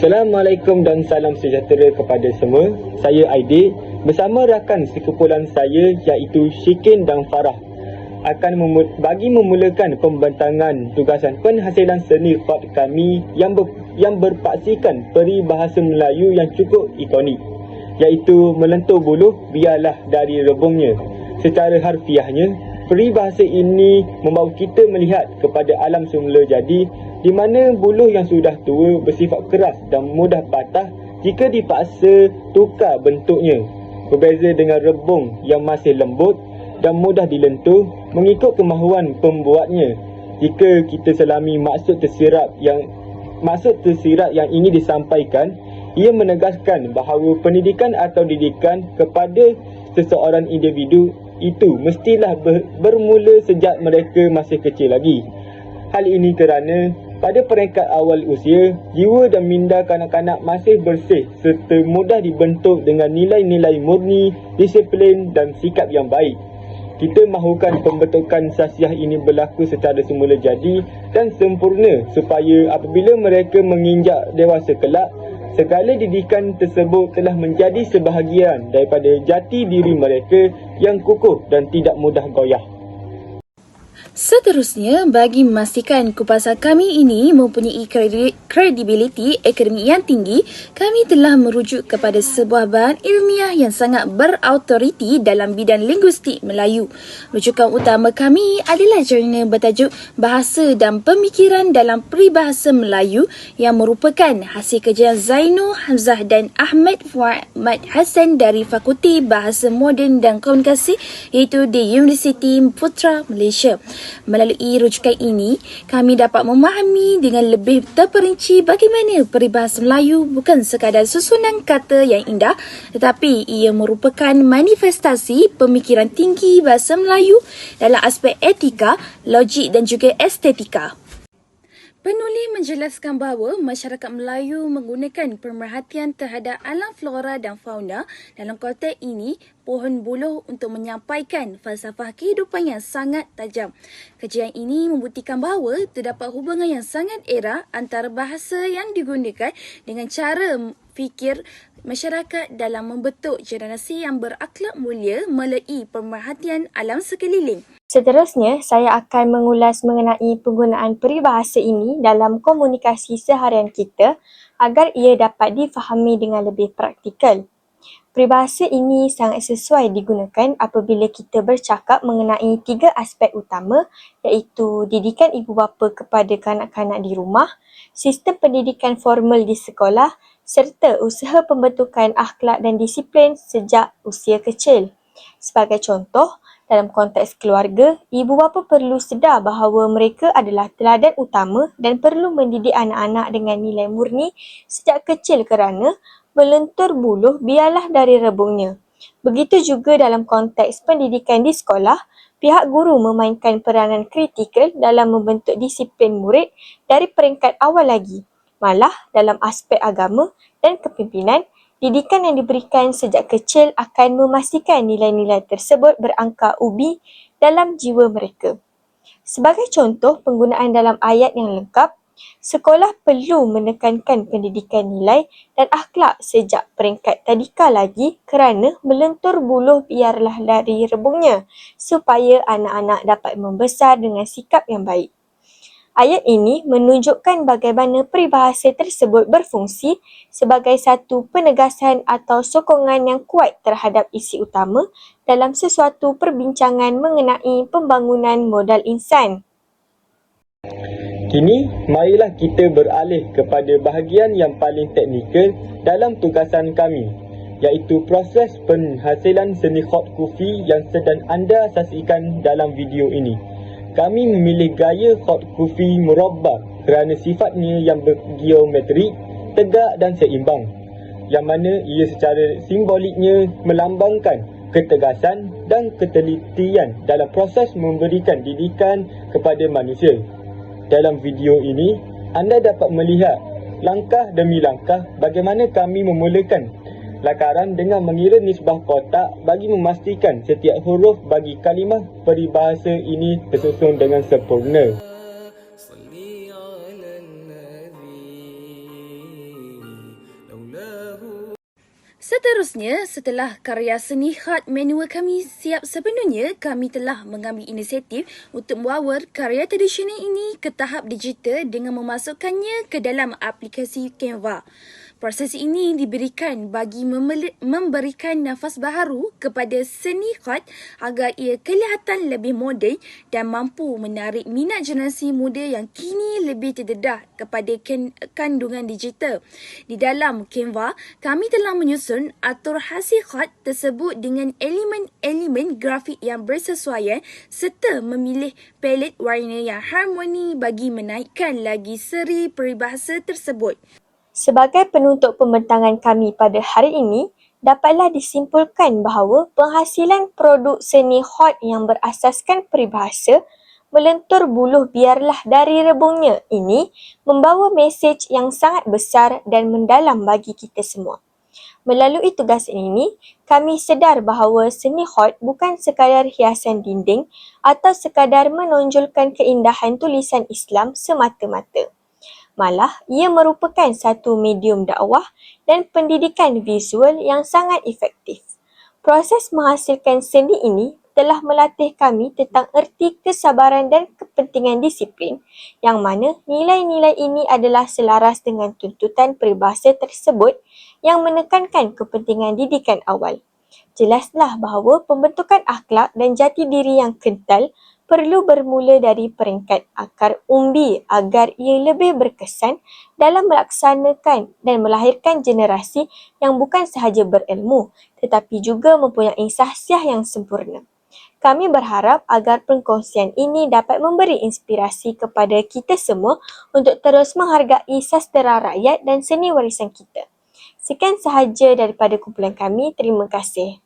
Assalamualaikum dan salam sejahtera kepada semua. Saya Aidil bersama rakan sekumpulan saya iaitu Syikin dan Farah akan bagi memulakan pembentangan tugasan penghasilan seni khot kami yang berpaksikan peribahasa Melayu yang cukup ikonik, iaitu melentur buluh biarlah dari rebungnya. Secara harfiahnya, peribahasa ini membawa kita melihat kepada alam semula jadi, di mana buluh yang sudah tua bersifat keras dan mudah patah jika dipaksa tukar bentuknya. Berbeza dengan rebung yang masih lembut dan mudah dilentur mengikut kemahuan pembuatnya. Jika kita selami maksud tersirat yang ingin disampaikan, ia menegaskan bahawa pendidikan atau didikan kepada seseorang individu itu mestilah bermula sejak mereka masih kecil lagi. Hal ini kerana pada peringkat awal usia, jiwa dan minda kanak-kanak masih bersih serta mudah dibentuk dengan nilai-nilai murni, disiplin dan sikap yang baik. Kita mahukan pembentukan sasiah ini berlaku secara semula jadi dan sempurna supaya apabila mereka menginjak dewasa kelak, segala didikan tersebut telah menjadi sebahagian daripada jati diri mereka yang kukuh dan tidak mudah goyah. Seterusnya, bagi memastikan kupasan kami ini mempunyai kredibiliti akademik yang tinggi, kami telah merujuk kepada sebuah bahan ilmiah yang sangat berautoriti dalam bidang linguistik Melayu. Rujukan utama kami adalah jurnal bertajuk Bahasa dan Pemikiran dalam Peribahasa Melayu yang merupakan hasil kajian Zainul Hamzah dan Ahmad Fuad Hassan dari Fakulti Bahasa Moden dan Komunikasi iaitu di Universiti Putra Malaysia. Melalui rujukan ini, kami dapat memahami dengan lebih terperinci bagaimana peribahasa Melayu bukan sekadar susunan kata yang indah, tetapi ia merupakan manifestasi pemikiran tinggi bahasa Melayu dalam aspek etika, logik dan juga estetika. Penulis menjelaskan bahawa masyarakat Melayu menggunakan pemerhatian terhadap alam flora dan fauna, dalam konteks ini pohon buluh, untuk menyampaikan falsafah kehidupan yang sangat tajam. Kajian ini membuktikan bahawa terdapat hubungan yang sangat erat antara bahasa yang digunakan dengan cara fikir masyarakat dalam membentuk generasi yang berakhlak mulia melalui pemerhatian alam sekeliling. Seterusnya, saya akan mengulas mengenai penggunaan peribahasa ini dalam komunikasi seharian kita agar ia dapat difahami dengan lebih praktikal. Peribahasa ini sangat sesuai digunakan apabila kita bercakap mengenai 3 aspek utama iaitu didikan ibu bapa kepada kanak-kanak di rumah, sistem pendidikan formal di sekolah serta usaha pembentukan akhlak dan disiplin sejak usia kecil. Sebagai contoh, dalam konteks keluarga, ibu bapa perlu sedar bahawa mereka adalah teladan utama dan perlu mendidik anak-anak dengan nilai murni sejak kecil kerana melentur buluh biarlah dari rebungnya. Begitu juga dalam konteks pendidikan di sekolah, pihak guru memainkan peranan kritikal dalam membentuk disiplin murid dari peringkat awal lagi. Malah dalam aspek agama dan kepimpinan, didikan yang diberikan sejak kecil akan memastikan nilai-nilai tersebut berangkar ubi dalam jiwa mereka. Sebagai contoh penggunaan dalam ayat yang lengkap, sekolah perlu menekankan pendidikan nilai dan akhlak sejak peringkat tadika lagi kerana melentur buluh biarlah dari rebungnya supaya anak-anak dapat membesar dengan sikap yang baik. Ayat ini menunjukkan bagaimana peribahasa tersebut berfungsi sebagai satu penegasan atau sokongan yang kuat terhadap isi utama dalam sesuatu perbincangan mengenai pembangunan modal insan. Kini, marilah kita beralih kepada bahagian yang paling teknikal dalam tugasan kami, iaitu proses penghasilan seni khot kufi yang sedang anda saksikan dalam video ini. Kami memilih gaya khot kufi murabbah kerana sifatnya yang bergeometrik, tegak dan seimbang, yang mana ia secara simboliknya melambangkan ketegasan dan ketelitian dalam proses memberikan didikan kepada manusia. Dalam video ini, anda dapat melihat langkah demi langkah bagaimana kami memulakan lakaran dengan mengira nisbah kotak bagi memastikan setiap huruf bagi kalimah peribahasa ini tersusun dengan sempurna. Seterusnya, setelah karya seni khat manual kami siap sepenuhnya, kami telah mengambil inisiatif untuk membawa karya tradisional ini ke tahap digital dengan memasukkannya ke dalam aplikasi Canva. Proses ini diberikan bagi memberikan nafas baharu kepada seni khat agar ia kelihatan lebih moden dan mampu menarik minat generasi muda yang kini lebih terdedah kepada kandungan digital. Di dalam Canva, kami telah menyusun atur hasil khat tersebut dengan elemen-elemen grafik yang bersesuaian serta memilih palet warna yang harmoni bagi menaikkan lagi seri peribahasa tersebut. Sebagai penutup pembentangan kami pada hari ini, dapatlah disimpulkan bahawa penghasilan produk seni khat yang berasaskan peribahasa melentur buluh biarlah dari rebungnya ini membawa mesej yang sangat besar dan mendalam bagi kita semua. Melalui tugas ini, kami sedar bahawa seni khat bukan sekadar hiasan dinding atau sekadar menonjolkan keindahan tulisan Islam semata-mata. Malah, ia merupakan satu medium dakwah dan pendidikan visual yang sangat efektif. Proses menghasilkan seni ini telah melatih kami tentang erti kesabaran dan kepentingan disiplin, yang mana nilai-nilai ini adalah selaras dengan tuntutan peribahasa tersebut yang menekankan kepentingan didikan awal. Jelaslah bahawa pembentukan akhlak dan jati diri yang kental perlu bermula dari peringkat akar umbi agar ia lebih berkesan dalam melaksanakan dan melahirkan generasi yang bukan sahaja berilmu tetapi juga mempunyai sahsiah yang sempurna. Kami berharap agar perkongsian ini dapat memberi inspirasi kepada kita semua untuk terus menghargai sastera rakyat dan seni warisan kita. Sekian sahaja daripada kumpulan kami. Terima kasih.